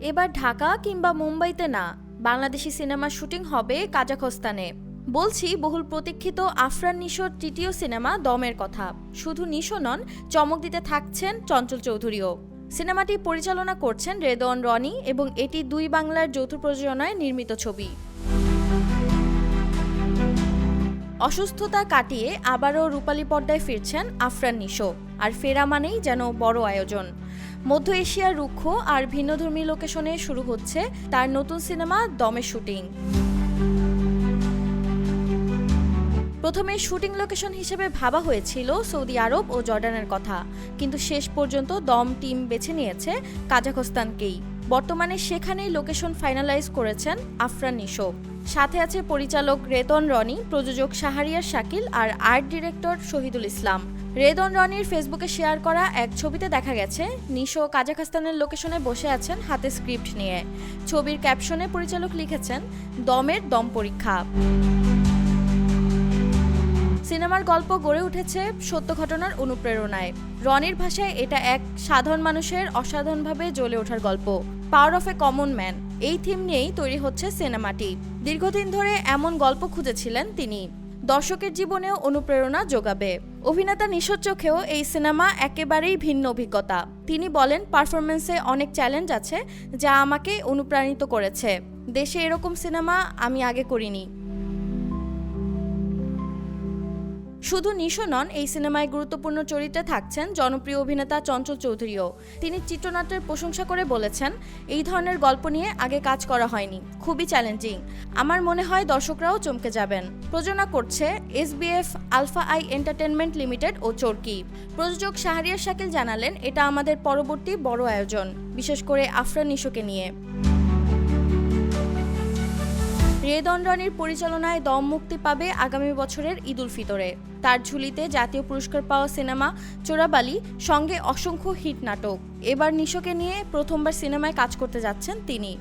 এবার ঢাকা কিংবা মুম্বাইতে না, বাংলাদেশি সিনেমার শুটিং হবে কাজাখস্তানে। বলছি বহুল প্রতীক্ষিত আফরান নিশোর তৃতীয় সিনেমা দমের কথা। শুধু নিশো নন, চমক দিতে থাকছেন চঞ্চল চৌধুরীও। সিনেমাটি পরিচালনা করছেন রেদওয়ান রনি এবং এটি দুই বাংলার যৌথ প্রযোজনায় নির্মিত ছবি। অসুস্থতা কাটিয়ে আবারও রূপালী পর্দায় ফিরছেন আফরান নিশো, আর ফেরা মানেই যেন বড় আয়োজন। মধ্য এশিয়ার রুক্ষ আর ভিন্নধর্মী লোকেশনে শুরু হচ্ছে তার নতুন সিনেমা দমের শুটিং। প্রথমে শুটিং লোকেশন হিসেবে ভাবা হয়েছিল সৌদি আরব ও জর্ডানের কথা, কিন্তু শেষ পর্যন্ত দম টিম বেছে নিয়েছে কাজাখস্তানকেই। বর্তমানে সেখানেই লোকেশন ফাইনালাইজ করেছেন আফরান নিশো। সাথে আছে পরিচালক রেদওয়ান রনি, প্রযোজক শাহরিয়ার শাকিল আর আর্ট ডিরেক্টর শহীদুল ইসলাম। রেদওয়ান রনির ফেসবুকে শেয়ার করা এক ছবিতে দেখা গেছে নিশো কাজাখস্তানের লোকেশনে বসে আছেন হাতে স্ক্রিপ্ট নিয়ে। ছবির ক্যাপশনে পরিচালক লিখেছেন, দমের দম পরীক্ষা। সিনেমার গল্প গড়ে উঠেছে সত্য ঘটনার অনুপ্রেরণায়। রনির ভাষায় এটা এক সাধারণ মানুষের অসাধারণভাবে জ্বলে ওঠার গল্প, power of a common man. এই থিম নিয়েই তৈরি হচ্ছে সিনেমাটি। দীর্ঘদিন ধরে এমন গল্প খুঁজেছিলেন তিনি, দর্শকের জীবনেও অনুপ্রেরণা যোগাবে। অভিনেতা নিশোর চোখেও এই সিনেমা একেবারেই ভিন্ন অভিজ্ঞতা। তিনি বলেন, পারফরমেন্সে অনেক চ্যালেঞ্জ আছে যা আমাকে অনুপ্রাণিত করেছে। দেশে এরকম সিনেমা আমি আগে করিনি। শুধু নিশো নন, এই সিনেমায় গুরুত্বপূর্ণ চরিত্রে থাকছেন জনপ্রিয় অভিনেতা চঞ্চল চৌধুরীও। তিনি চিত্রনাট্যের প্রশংসা করে বলেছেন, এই ধরনের গল্প নিয়ে আগে কাজ করা হয়নি, খুবই চ্যালেঞ্জিং। আমার মনে হয় দর্শকরাও চমকে যাবেন। প্রযোজনা করছে SBF Alpha I Entertainment Limited ও চরকি। প্রযোজক শাহরিয়ার শাকিল জানালেন, এটা আমাদের পরবর্তী বড় আয়োজন, বিশেষ করে আফরান নিশোকে নিয়ে। রেদওয়ান রনির পরিচালনায় দম মুক্তি পাবে আগামী বছরের ঈদ উল ফিতরে। তার ঝুলিতে জাতীয় পুরস্কার পাওয়া সিনেমা চোরাবালি, সঙ্গে অসংখ্য হিট নাটক। এবার নিশোকে নিয়ে প্রথমবার সিনেমায় কাজ করতে যাচ্ছেন তিনি।